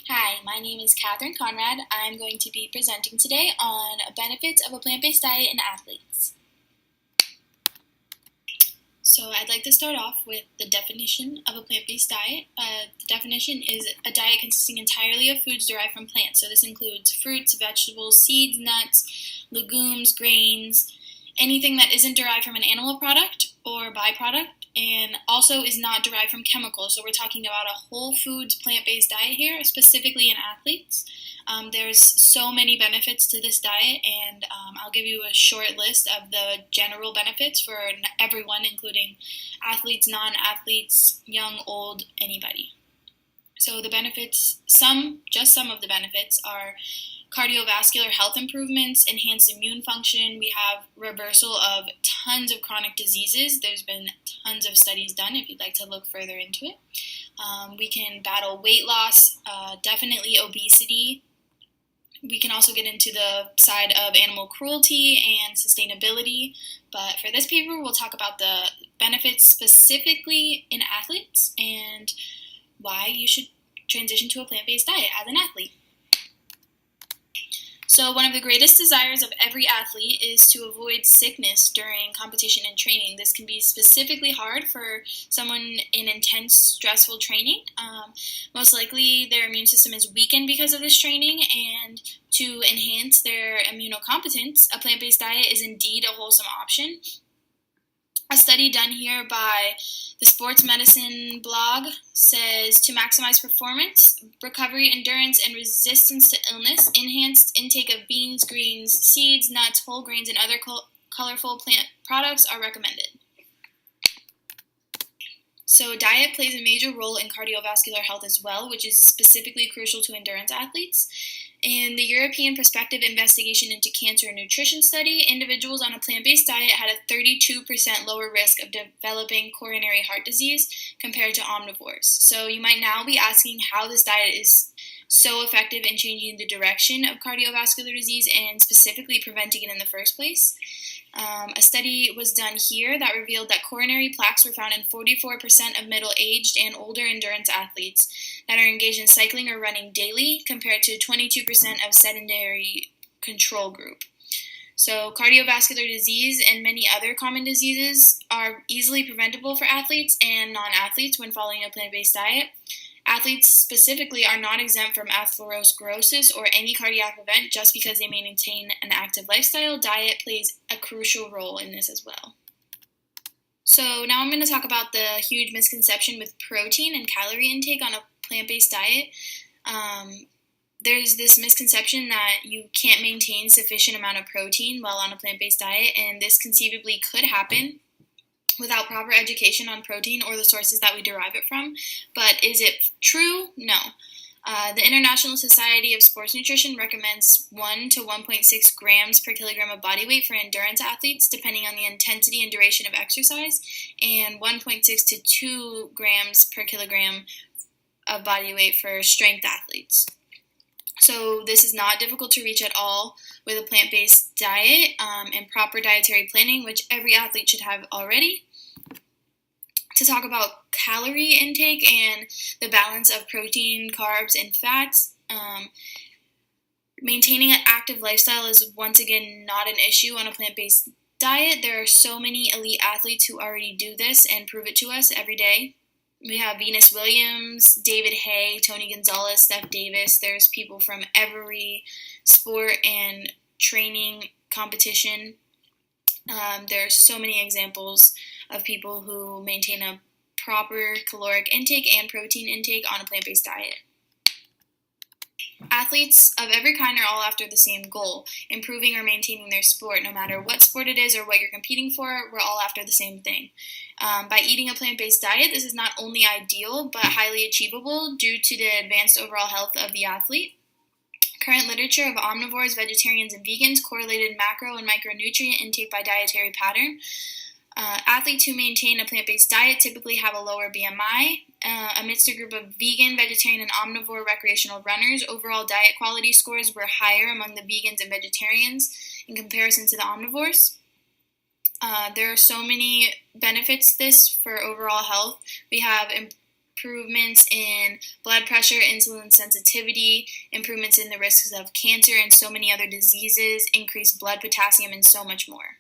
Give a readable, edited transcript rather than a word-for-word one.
Hi, my name is Katherine Conrad. I'm going to be presenting today on benefits of a plant-based diet in athletes. So I'd like to start off with the definition of a plant-based diet. The definition is a diet consisting entirely of foods derived from plants. So this includes fruits, vegetables, seeds, nuts, legumes, grains, anything that isn't derived from an animal product or byproduct, and also is not derived from chemicals. So we're talking about a whole foods plant-based diet here, specifically in athletes. There's so many benefits to this diet, and I'll give you a short list of the general benefits for everyone, including athletes, non-athletes, young, old, anybody. So the benefits, just some of the benefits are cardiovascular health improvements, enhanced immune function. We have reversal of tons of chronic diseases. There's been tons of studies done if you'd like to look further into it. We can battle weight loss, definitely obesity. We can also get into the side of animal cruelty and sustainability. But for this paper, we'll talk about the benefits specifically in athletes and why you should transition to a plant-based diet as an athlete. So one of the greatest desires of every athlete is to avoid sickness during competition and training. This can be specifically hard for someone in intense, stressful training. Most likely their immune system is weakened because of this training, and to enhance their immunocompetence, a plant-based diet is indeed a wholesome option. A study done here by the Sports Medicine blog says to maximize performance, recovery, endurance, and resistance to illness, enhanced intake of beans, greens, seeds, nuts, whole grains, and other colorful plant products are recommended. So diet plays a major role in cardiovascular health as well, which is specifically crucial to endurance athletes. In the European Prospective Investigation into Cancer and Nutrition study, individuals on a plant-based diet had a 32% lower risk of developing coronary heart disease compared to omnivores. So you might now be asking how this diet is so effective in changing the direction of cardiovascular disease and specifically preventing it in the first place. A study was done here that revealed that coronary plaques were found in 44% of middle-aged and older endurance athletes that are engaged in cycling or running daily, compared to 22% of sedentary control group. So cardiovascular disease and many other common diseases are easily preventable for athletes and non-athletes when following a plant-based diet. Athletes specifically are not exempt from atherosclerosis or any cardiac event just because they maintain an active lifestyle. Diet plays a crucial role in this as well. So now I'm going to talk about the huge misconception with protein and calorie intake on a plant-based diet. There's this misconception that you can't maintain sufficient amount of protein while on a plant-based diet, and this conceivably could happen without proper education on protein or the sources that we derive it from. But is it true? No. The International Society of Sports Nutrition recommends 1 to 1.6 grams per kilogram of body weight for endurance athletes, depending on the intensity and duration of exercise, and 1.6 to 2 grams per kilogram of body weight for strength athletes. So this is not difficult to reach at all with a plant-based diet and proper dietary planning, which every athlete should have already. To talk about calorie intake and the balance of protein, carbs, and fats, maintaining an active lifestyle is once again not an issue on a plant-based diet. There are so many elite athletes who already do this and prove it to us every day. We have Venus Williams, David Hay, Tony Gonzalez, Steph Davis. There's people from every sport and training competition. There are so many examples of people who maintain a proper caloric intake and protein intake on a plant-based diet. Athletes of every kind are all after the same goal, improving or maintaining their sport. No matter what sport it is or what you're competing for, we're all after the same thing. By eating a plant-based diet, this is not only ideal, but highly achievable due to the advanced overall health of the athlete. Current literature of omnivores, vegetarians, and vegans correlated macro and micronutrient intake by dietary pattern. Athletes who maintain a plant-based diet typically have a lower BMI. Amidst a group of vegan, vegetarian, and omnivore recreational runners, overall diet quality scores were higher among the vegans and vegetarians in comparison to the omnivores. There are so many benefits to this for overall health. We have improvements in blood pressure, insulin sensitivity, improvements in the risks of cancer and so many other diseases, increased blood potassium, and so much more.